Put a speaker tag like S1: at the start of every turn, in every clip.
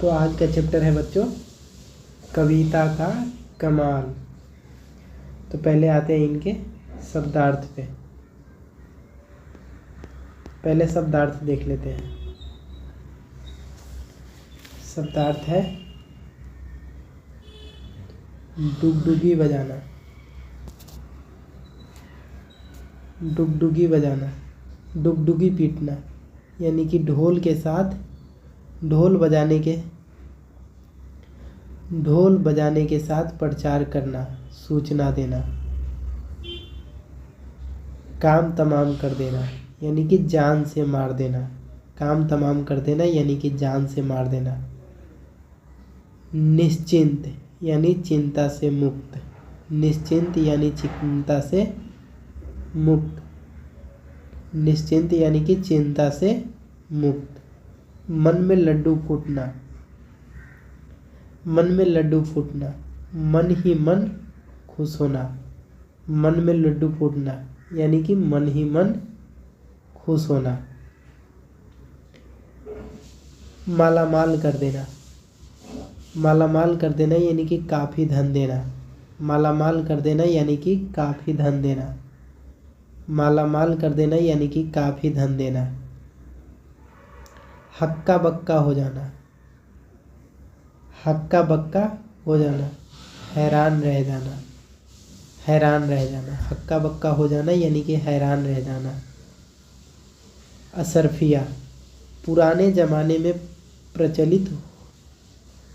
S1: तो आज का चैप्टर है बच्चों कविता का कमाल। तो पहले आते हैं इनके शब्दार्थ पे। पहले शब्दार्थ देख लेते हैं। शब्दार्थ है डुगडुगी बजाना। डुगडुगी बजाना, डुगडुगी पीटना, यानी कि ढोल बजाने के साथ प्रचार करना, सूचना देना। काम तमाम कर देना यानी कि जान से मार देना। काम तमाम कर देना यानी कि जान से मार देना। निश्चिंत यानी चिंता से मुक्त। निश्चिंत यानी चिंता से मुक्त। निश्चिंत यानी कि चिंता से मुक्त। मन में लड्डू फूटना। मन में लड्डू फूटना, मन ही मन खुश होना। मन में लड्डू फूटना यानी कि मन ही मन खुश होना। मालामाल कर देना। मालामाल कर देना यानी कि काफ़ी धन देना। मालामाल कर देना यानी कि काफ़ी धन देना। मालामाल कर देना यानी कि काफ़ी धन देना। हक्का बक्का हो जाना। हक्का बक्का हो जाना, हैरान रह जाना। हैरान रह जाना, हक्का बक्का हो जाना यानी कि हैरान रह जाना। असरफिया, पुराने ज़माने में प्रचलित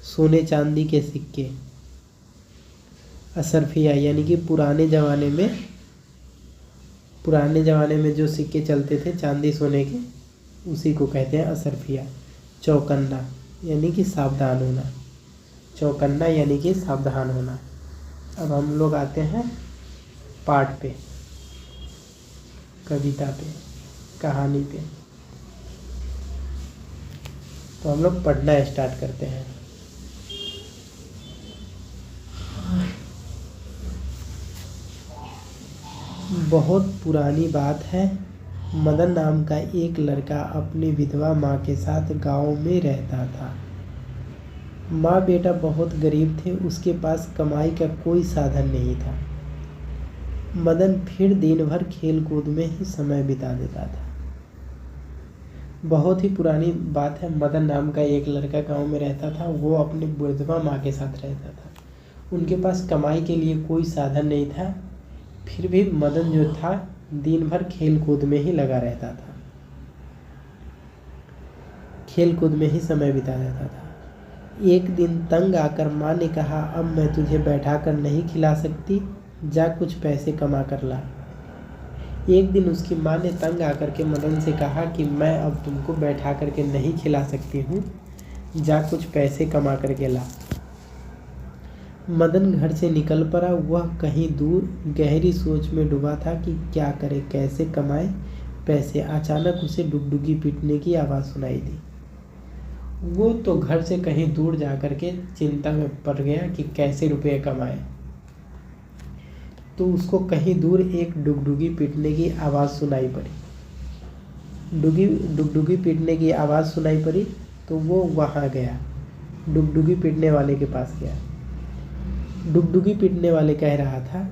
S1: सोने चांदी के सिक्के। असरफिया यानी कि पुराने ज़माने में जो सिक्के चलते थे चांदी सोने के, उसी को कहते हैं असरफिया। चौकन्ना यानी कि सावधान होना। चौकन्ना यानी कि सावधान होना। अब हम लोग आते हैं पाठ पे, कविता पे, कहानी पे। तो हम लोग पढ़ना स्टार्ट करते हैं। बहुत पुरानी बात है, मदन नाम का एक लड़का अपनी विधवा माँ के साथ गांव में रहता था। माँ बेटा बहुत गरीब थे, उसके पास कमाई का कोई साधन नहीं था। मदन फिर दिन भर खेल कूद में ही समय बिता देता था। बहुत ही पुरानी बात है, मदन नाम का एक लड़का गांव में रहता था। वो अपनी विधवा माँ के साथ रहता था। उनके पास कमाई के लिए कोई साधन नहीं था, फिर भी मदन जो था दिन भर खेल कूद में ही लगा रहता था। खेल कूद में ही समय बिता देता था। एक दिन तंग आकर माँ ने कहा, अब मैं तुझे बैठा कर नहीं खिला सकती, जा कुछ पैसे कमा कर ला। एक दिन उसकी माँ ने तंग आकर के मदन से कहा कि मैं अब तुमको बैठा करके नहीं खिला सकती हूँ, जा कुछ पैसे कमा करके ला। मदन घर से निकल पड़ा। वह कहीं दूर गहरी सोच में डूबा था कि क्या करे, कैसे कमाए पैसे। अचानक उसे डुगडुगी पीटने की आवाज़ सुनाई दी। वो तो घर से कहीं दूर जा कर के चिंता में पड़ गया कि कैसे रुपये कमाए। तो उसको कहीं दूर एक डुगडुगी पीटने की आवाज़ सुनाई पड़ी। डुगडुगी पीटने की आवाज़ सुनाई पड़ी तो वो वहाँ गया, डुगडुगी पीटने वाले के पास गया। डुगडुगी पीटने वाले कह रहा था,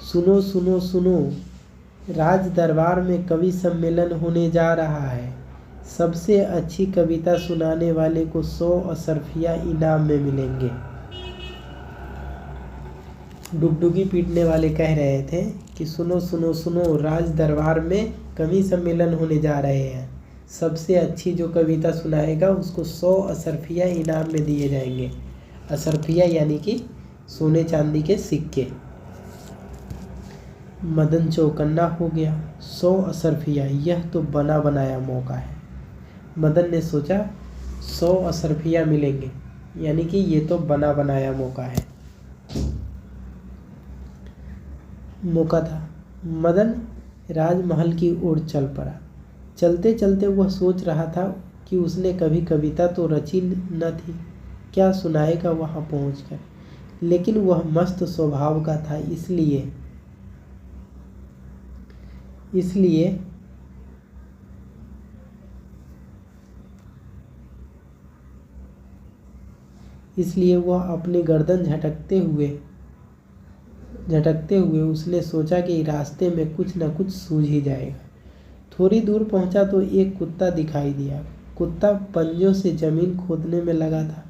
S1: सुनो सुनो सुनो, राज दरबार में कवि सम्मेलन होने जा रहा है। सबसे अच्छी कविता सुनाने वाले को 100 असरफिया इनाम में मिलेंगे। डुगडुगी पीटने वाले कह रहे थे कि सुनो सुनो सुनो, राज दरबार में कवि सम्मेलन होने जा रहे हैं। सबसे अच्छी जो कविता सुनाएगा उसको 100 असरफिया इनाम में दिए जाएंगे। असरफिया यानी कि सोने चांदी के सिक्के। मदन चौकन्ना हो गया। 100 असरफिया, यह तो बना बनाया मौका है। मदन ने सोचा 100 असरफिया मिलेंगे, यानी कि ये तो बना बनाया मौका था। मदन राजमहल की ओर चल पड़ा। चलते चलते वह सोच रहा था कि उसने कभी कविता तो रची न थी, क्या सुनाएगा वहाँ पहुँचकर। लेकिन वह मस्त स्वभाव का था, इसलिए इसलिए वह अपनी गर्दन झटकते हुए उसने सोचा कि रास्ते में कुछ न कुछ सूझ ही जाएगा। थोड़ी दूर पहुंचा तो एक कुत्ता दिखाई दिया। कुत्ता पंजों से जमीन खोदने में लगा था।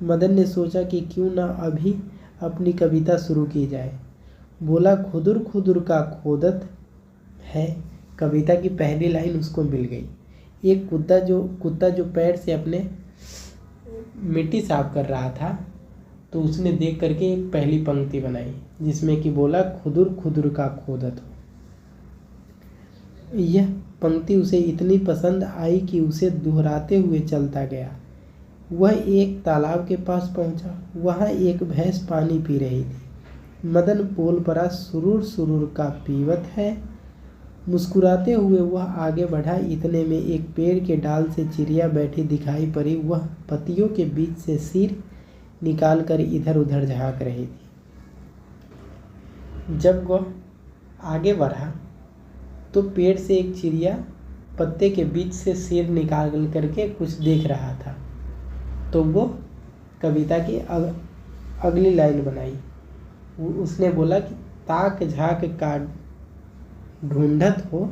S1: मदन ने सोचा कि क्यों न अभी अपनी कविता शुरू की जाए। बोला, खुदुर खुदुर का खोदत है। कविता की पहली लाइन उसको मिल गई। एक कुत्ता जो पैर से अपने मिट्टी साफ कर रहा था, तो उसने देख करके एक पहली पंक्ति बनाई जिसमें कि बोला, खुदुर खुदुर का खोदत हो। यह पंक्ति उसे इतनी पसंद आई कि उसे दोहराते हुए चलता गया। वह एक तालाब के पास पहुंचा। वहां एक भैंस पानी पी रही थी। मदन बोल पड़ा, सुरूर सुरूर का पीवत है। मुस्कुराते हुए वह आगे बढ़ा। इतने में एक पेड़ के डाल से चिड़िया बैठी दिखाई पड़ी। वह पत्तियों के बीच से सिर निकालकर इधर उधर झांक रही थी। जब वह आगे बढ़ा तो पेड़ से एक चिड़िया पत्ते के बीच से सिर निकाल करके कुछ देख रहा था। तो वो कविता की अगली लाइन बनाई। उसने बोला कि ताक झांक का ढूंढत हो।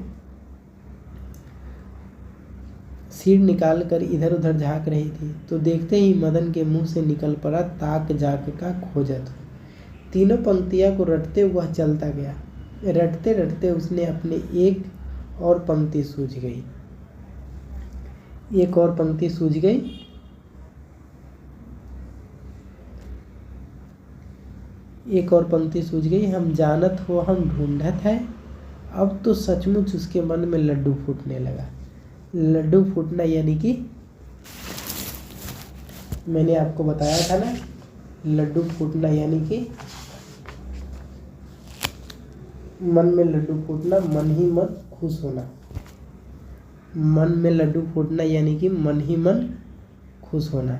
S1: सिर निकाल कर इधर उधर झांक रही थी तो देखते ही मदन के मुंह से निकल पड़ा, ताक झांक का खोजत हो। तीनों पंक्तियां को रटते वह चलता गया। रटते रटते उसने अपने एक और पंक्ति सूझ गई। एक और पंक्ति सूझ गई। हम जानत हो हम ढूंढत है। अब तो सचमुच उसके मन में लड्डू फूटने लगा। लड्डू फूटना यानी कि मैंने आपको बताया था ना, लड्डू फूटना यानी कि मन में लड्डू फूटना, मन ही मन खुश होना। मन में लड्डू फूटना यानी कि मन ही मन खुश होना।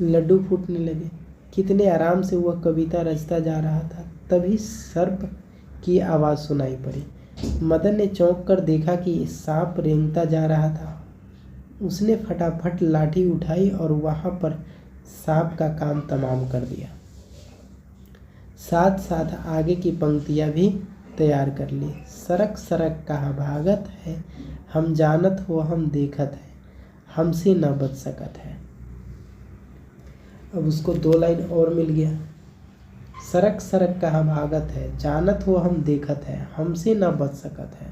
S1: लड्डू फूटने लगे। कितने आराम से वह कविता रचता जा रहा था। तभी सर्प की आवाज़ सुनाई पड़ी। मदन ने चौंक कर देखा कि सांप रेंगता जा रहा था। उसने फटाफट लाठी उठाई और वहां पर सांप का काम तमाम कर दिया। साथ साथ आगे की पंक्तियां भी तैयार कर ली। सरक सरक कहाँ भागत है, हम जानत हो हम देखत है, हमसे न बच सकत है। अब उसको 2 लाइन और मिल गया। सरक सरक कहाँ भागत है, जानत हो हम देखत है, हमसे न बच सकत है।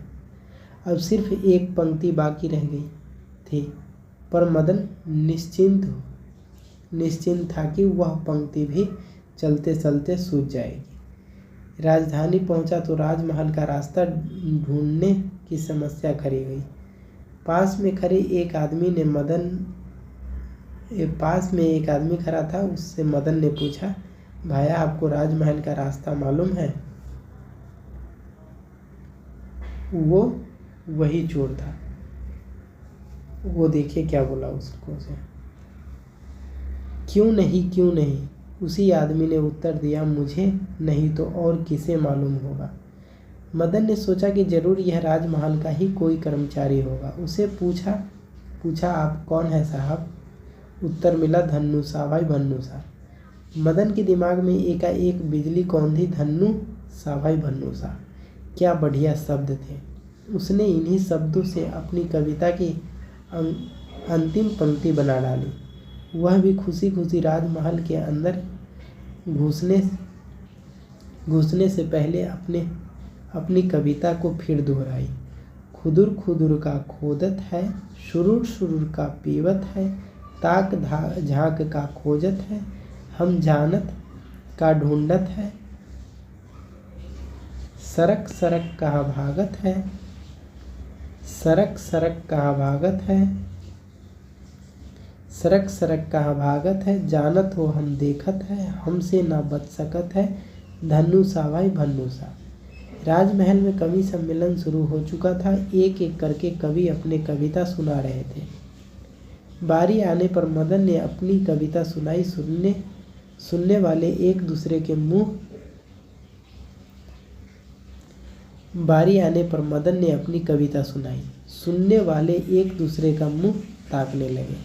S1: अब सिर्फ एक पंक्ति बाकी रह गई थी, पर मदन निश्चिंत था कि वह पंक्ति भी चलते चलते सूझ जाएगी। राजधानी पहुंचा तो राजमहल का रास्ता ढूंढने की समस्या खड़ी गई। पास में एक आदमी खड़ा था। उससे मदन ने पूछा, भाया आपको राजमहल का रास्ता मालूम है? वो वही चोर था। वो देखिए क्या बोला उसको से। क्यों नहीं, उसी आदमी ने उत्तर दिया, मुझे नहीं तो और किसे मालूम होगा। मदन ने सोचा कि जरूर यह राजमहल का ही कोई कर्मचारी होगा। उसे पूछा आप कौन है साहब? उत्तर मिला, धन्नू सा भाई, भन्नू सा। मदन के दिमाग में एकाएक बिजली कौंधी। धन्नू सा भाई, भन्नू सा, क्या बढ़िया शब्द थे। उसने इन्हीं शब्दों से अपनी कविता की अंतिम पंक्ति बना डाली। वह भी खुशी खुशी राजमहल के अंदर घुसने से पहले अपनी कविता को फिर दोहराई। खुदुर खुदुर का खोदत है, शुरूर शुरूर का पीवत है, ताक झांक का खोजत है, हम जानत का ढूंढत है, सरक सरक कहाँ भागत है, सरक सरक कहाँ भागत है, सरक सरक कहाँ भागत है, जानत हो हम देखत है, हमसे ना बच सकत है, धन्नू सा भाई, भन्नू सा। राजमहल में कवि सम्मेलन शुरू हो चुका था। एक एक करके कवि अपने कविता सुना रहे थे। बारी आने पर मदन ने अपनी कविता सुनाई। सुनने वाले एक दूसरे के मुंह बारी आने पर मदन ने अपनी कविता सुनाई। सुनने वाले एक दूसरे का मुंह ताकने लगे।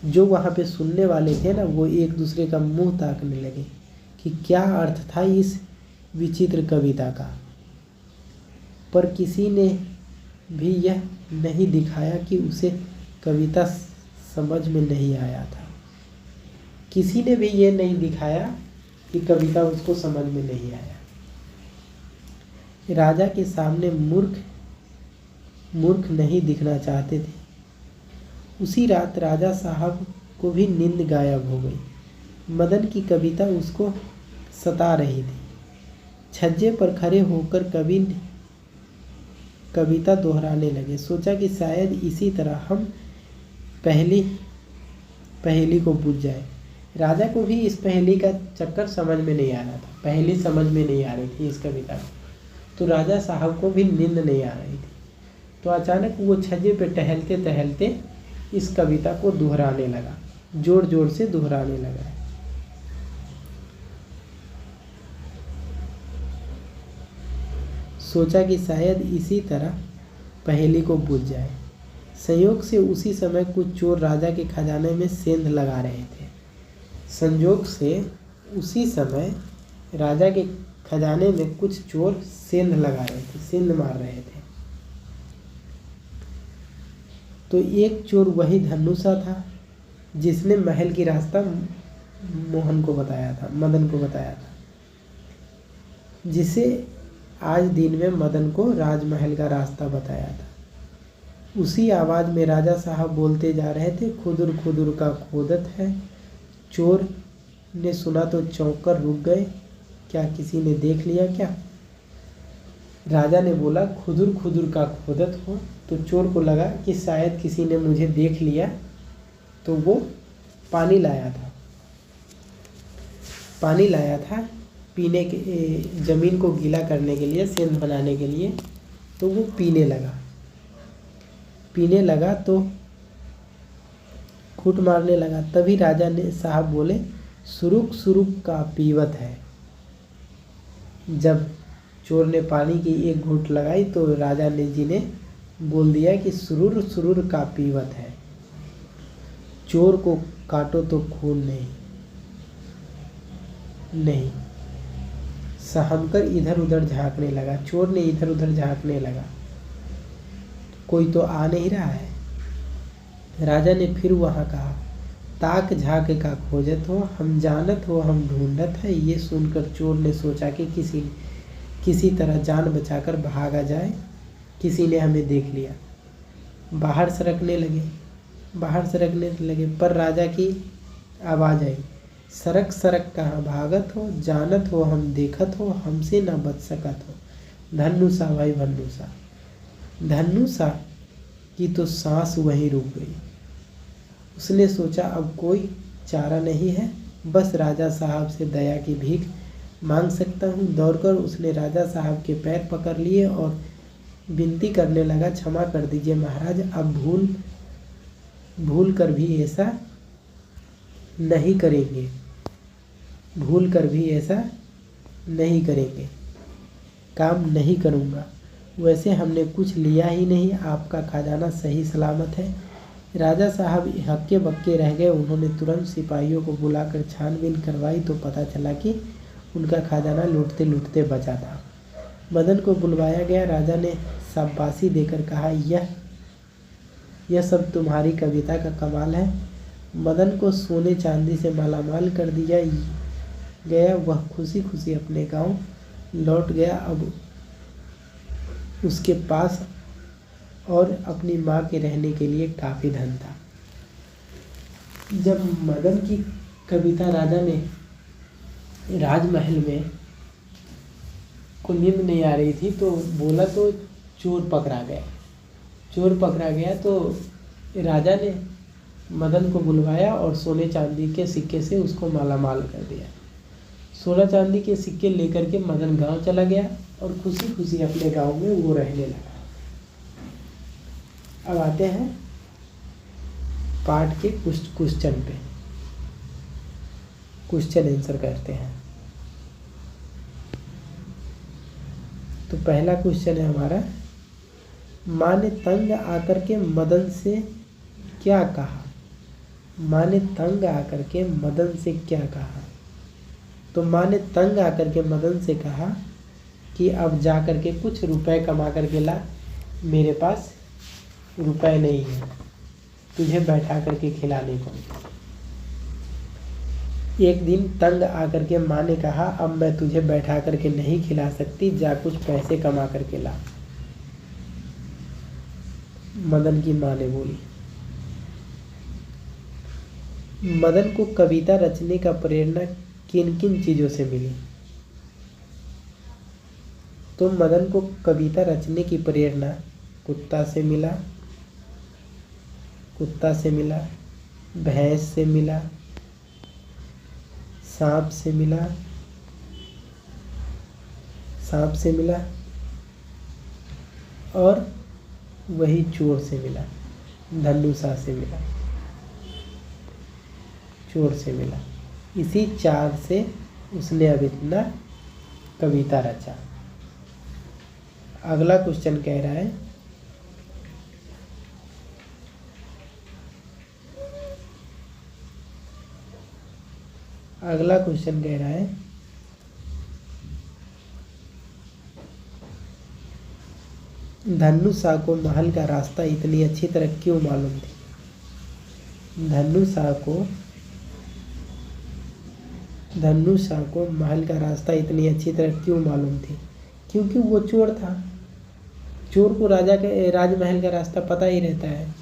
S1: जो वहाँ पे सुनने वाले थे ना, वो एक दूसरे का मुंह ताकने लगे कि क्या अर्थ था इस विचित्र कविता का। पर किसी ने भी यह नहीं दिखाया कि उसे कविता समझ में नहीं आया था। किसी ने भी ये नहीं दिखाया कि कविता उसको समझ में नहीं आया। राजा के सामने मूर्ख नहीं दिखना चाहते थे। उसी रात राजा साहब को भी नींद गायब हो गई। मदन की कविता उसको सता रही थी। छज्जे पर खड़े होकर कविता दोहराने लगे। सोचा कि शायद इसी तरह हम पहेली को बुझ जाए। राजा को भी इस पहेली का चक्कर समझ में नहीं आ रहा था। पहेली समझ में नहीं आ रही थी इस कविता को, तो राजा साहब को भी नींद नहीं आ रही थी। तो अचानक वो छज्जे पे टहलते टहलते इस कविता को दोहराने लगा, जोर जोर से दोहराने लगा। सोचा कि शायद इसी तरह पहेली को बुझ जाए। संयोग से उसी समय कुछ चोर राजा के खजाने में सेंध लगा रहे थे। संयोग से उसी समय राजा के खजाने में कुछ चोर सेंध लगा रहे थे, सेंध मार रहे थे। तो एक चोर वही धनुषा था जिसने महल की रास्ता मदन को बताया था, जिसे आज दिन में मदन को राजमहल का रास्ता बताया था। उसी आवाज़ में राजा साहब बोलते जा रहे थे, खुदुर खुदुर का खोदत है। चोर ने सुना तो चौंक कर रुक गए। क्या किसी ने देख लिया क्या? राजा ने बोला, खुदुर खुदुर का खोदत हो। तो चोर को लगा कि शायद किसी ने मुझे देख लिया, तो वो पानी लाया था पीने के, ज़मीन को गीला करने के लिए, सेंध बनाने के लिए। तो वो पीने लगा तो घूंट मारने लगा। तभी राजा ने साहब बोले, सुरुक सुरुक का पीवत है। जब चोर ने पानी की एक घूंट लगाई तो राजा जी ने बोल दिया कि सुरुर सुरुर का पीवत है। चोर को काटो तो खून नहीं। सहमकर इधर उधर झांकने लगा। चोर ने इधर उधर झांकने लगा, कोई तो आ नहीं रहा है। राजा ने फिर वहाँ कहा, ताक झाँक का खोजत हो, हम जानत हो हम ढूंढत है। ये सुनकर चोर ने सोचा कि किसी तरह जान बचाकर भागा जाए, किसी ने हमें देख लिया। बाहर सरकने लगे पर राजा की आवाज़ आई, सरक सरक कहाँ भागत हो, जानत हो हम देखत हो, हमसे न बच सकत हो। धनुषा भाई धनुषा। धनुषा की तो सांस वहीं रुक गई। उसने सोचा अब कोई चारा नहीं है, बस राजा साहब से दया की भीख मांग सकता हूँ। दौड़कर उसने राजा साहब के पैर पकड़ लिए और विनती करने लगा, क्षमा कर दीजिए महाराज, अब भूल कर भी ऐसा नहीं करेंगे, काम नहीं करूँगा। वैसे हमने कुछ लिया ही नहीं, आपका खजाना सही सलामत है। राजा साहब हक्के बक्के रह गए। उन्होंने तुरंत सिपाहियों को बुलाकर छानबीन करवाई तो पता चला कि उनका खजाना लूटते लूटते बचा था। मदन को बुलवाया गया। राजा ने शाबाशी देकर कहा, यह सब तुम्हारी कविता का कमाल है। मदन को सोने चांदी से मालामाल कर दिया गया। वह खुशी खुशी अपने गांव लौट गया। अब उसके पास और अपनी माँ के रहने के लिए काफ़ी धन था। जब मदन की कविता राजा ने राजमहल में को नींद नहीं आ रही थी तो बोला, तो चोर पकड़ा गया। तो राजा ने मदन को बुलवाया और सोने चांदी के सिक्के से उसको मालामाल कर दिया। सोना चांदी के सिक्के लेकर के मदन गांव चला गया और खुशी खुशी अपने गांव में वो रहने लगा। अब आते हैं पाठ के क्वेश्चन पे, क्वेश्चन आंसर करते हैं। तो पहला क्वेश्चन है हमारा, माँ ने तंग आकर के मदन से क्या कहा? माँ ने तंग आकर के मदन से क्या कहा? तो माँ ने तंग आकर के मदन से कहा कि अब जा कर के कुछ रुपए कमा कर के ला, मेरे पास रुपए नहीं है तुझे बैठा करके खिलाने को। एक दिन तंग आकर के माँ ने कहा अब मैं तुझे बैठा करके नहीं खिला सकती, जा कुछ पैसे कमा करके ला। मदन की माँ ने बोली। मदन को कविता रचने का प्रेरणा किन किन चीज़ों से मिली? तो मदन को कविता रचने की प्रेरणा कुत्ता से मिला, भैंस से मिला, सांप से मिला और वही चोर से मिला, धनुषा से मिला, चोर से मिला। इसी चार से उसने अब इतना कविता रचा। अगला क्वेश्चन कह रहा है धनुषा को महल का रास्ता इतनी अच्छी तरह क्यों मालूम थी? धनुषा को महल का रास्ता इतनी अच्छी तरह क्यों मालूम थी? क्योंकि वो चोर था। चोर को राजा के राजमहल का रास्ता पता ही रहता है,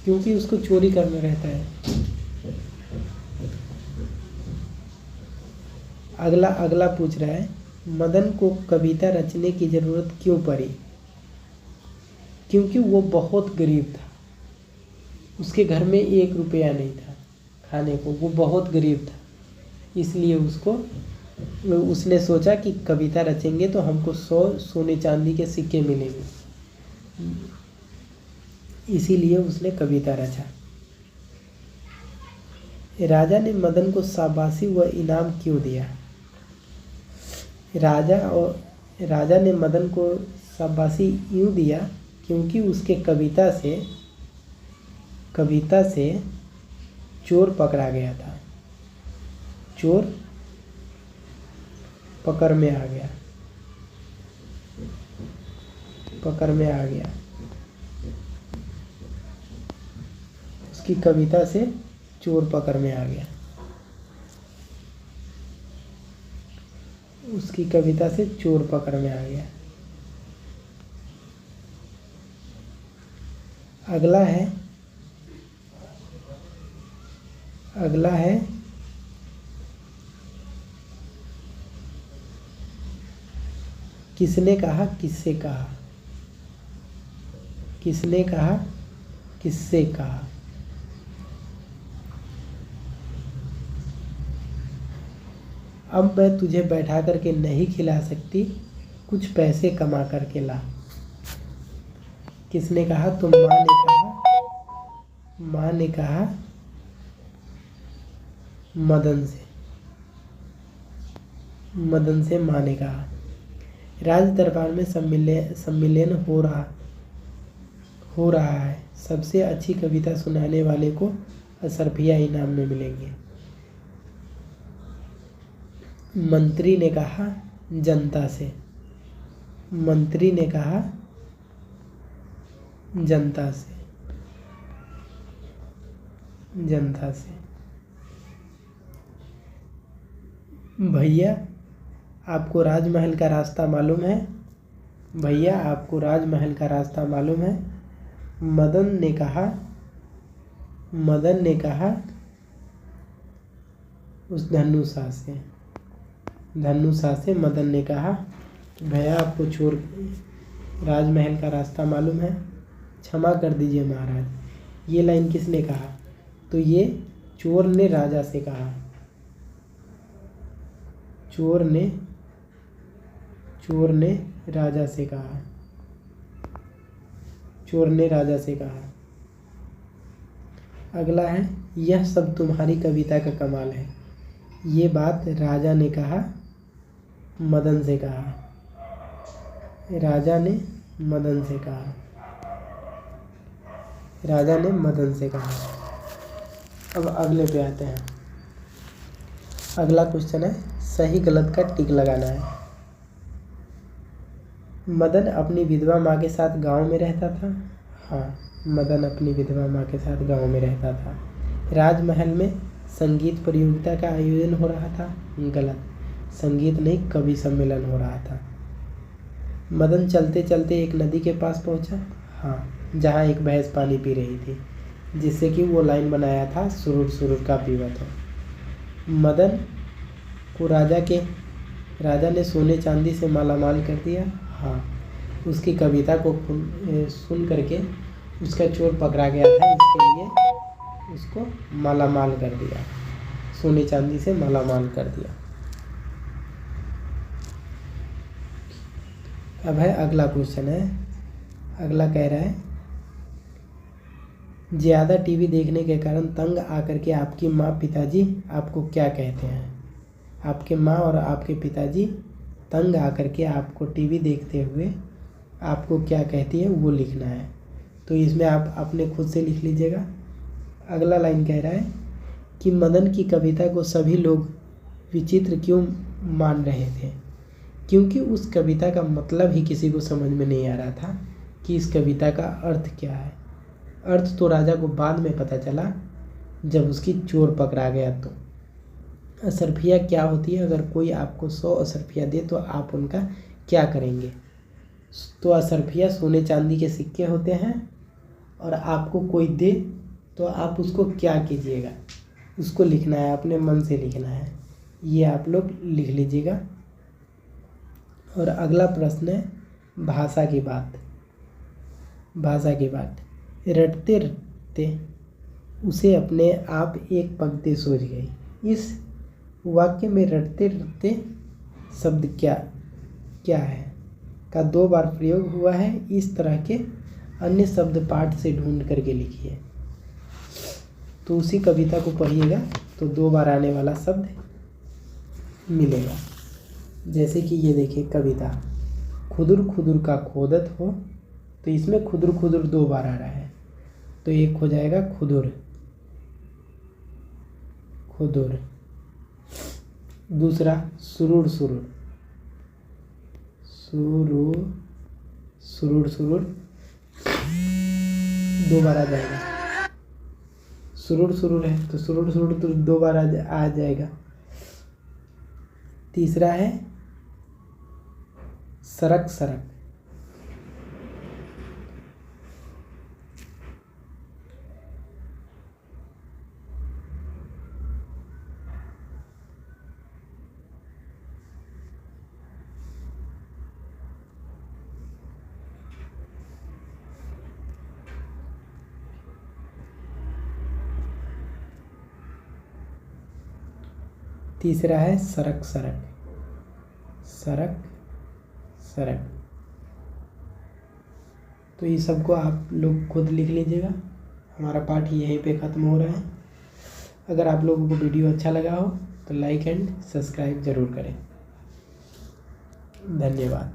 S1: क्योंकि उसको चोरी करना रहता है। अगला पूछ रहा है मदन को कविता रचने की जरूरत क्यों पड़ी? क्योंकि वो बहुत गरीब था, उसके घर में 1 रुपया नहीं था खाने को, वो बहुत गरीब था। इसलिए उसने सोचा कि कविता रचेंगे तो हमको 100 सोने चांदी के सिक्के मिलेंगे, इसीलिए उसने कविता रचा। राजा ने मदन को शाबाशी व इनाम क्यों दिया? राजा ने मदन को शाबाशी यूँ दिया क्योंकि उसके कविता से चोर पकड़ा गया था। चोर पकड़ में आ गया। उसकी कविता से चोर पकड़ में आ गया। अगला है किसने कहा किससे कहा? अब मैं तुझे बैठा करके नहीं खिला सकती, कुछ पैसे कमा करके ला। किसने कहा? तो माँ ने कहा मदन से माँ ने कहा। राज दरबार में सम्मेलन हो रहा है। सबसे अच्छी कविता सुनाने वाले को अशरफिया इनाम में मिलेंगे। मंत्री ने कहा जनता से। भैया आपको राजमहल का रास्ता मालूम है? मदन ने कहा उस धनुषा से मदन ने कहा भैया आपको राजमहल का रास्ता मालूम है? क्षमा कर दीजिए महाराज। ये लाइन किसने कहा? तो ये चोर ने राजा से कहा। चोर ने राजा से कहा। अगला है यह सब तुम्हारी कविता का कमाल है। ये बात राजा ने कहा मदन से कहा। अब अगले पे आते हैं। अगला क्वेश्चन है, सही गलत का टिक लगाना है। मदन अपनी विधवा माँ के साथ गांव में रहता था। हाँ, मदन अपनी विधवा माँ के साथ गांव में रहता था। राजमहल में संगीत प्रतियोगिता का आयोजन हो रहा था। गलत, संगीत नहीं, कवि सम्मेलन हो रहा था। मदन चलते चलते एक नदी के पास पहुंचा। हाँ, जहाँ एक भैंस पानी पी रही थी, जिससे कि वो लाइन बनाया था, सुरुर सुरुर का पीवत हो। मदन को राजा ने सोने चांदी से मालामाल कर दिया। हाँ, उसकी कविता को सुन करके उसका चोर पकड़ा गया था, इसके लिए उसको मालामाल कर दिया, सोने चांदी से मालामाल कर दिया। अब है अगला क्वेश्चन है। अगला कह रहा है, ज़्यादा टीवी देखने के कारण तंग आकर के आपकी माँ पिताजी आपको क्या कहते हैं। आपके माँ और आपके पिताजी तंग आकर के आपको टीवी देखते हुए आपको क्या कहती है, वो लिखना है। तो इसमें आप अपने खुद से लिख लीजिएगा। अगला लाइन कह रहा है कि मदन की कविता को सभी लोग विचित्र क्यों मान रहे थे, क्योंकि उस कविता का मतलब ही किसी को समझ में नहीं आ रहा था कि इस कविता का अर्थ क्या है। अर्थ तो राजा को बाद में पता चला, जब उसकी चोर पकड़ा गया। तो असरफिया क्या होती है, अगर कोई आपको 100 असरफिया दे तो आप उनका क्या करेंगे। तो असरफिया सोने चांदी के सिक्के होते हैं, और आपको कोई दे तो आप उसको क्या कीजिएगा, उसको लिखना है, अपने मन से लिखना है। ये आप लोग लिख लीजिएगा। और अगला प्रश्न है, भाषा की बात। भाषा की बात, रटते रटते उसे अपने आप एक पंक्ति सूझ गई। इस वाक्य में रटते रटते शब्द क्या है का 2 बार प्रयोग हुआ है। इस तरह के अन्य शब्द पाठ से ढूंढ करके लिखिए। तो उसी कविता को पढ़िएगा तो 2 बार आने वाला शब्द मिलेगा। जैसे कि ये देखिए कविता, खुदुर खुदुर का खोदत हो, तो इसमें खुदुर खुदुर 2 बार आ रहा है, तो एक हो जाएगा खुदुर, खुदुर। दूसरा सुरुर सुरुर, सुरुर सुरुर सुरुर 2 बार आ जाएगा। सुरुर सुरुर है तो सुरुर सुरुर तो 2 बार आ जाएगा। तीसरा है सरक सरक, तीसरा है सरक सरक, सरक सरक। तो ये सबको आप लोग खुद लिख लीजिएगा। हमारा पाठ यहीं पे ख़त्म हो रहा है। अगर आप लोगों को वीडियो अच्छा लगा हो तो लाइक एंड सब्सक्राइब ज़रूर करें। धन्यवाद।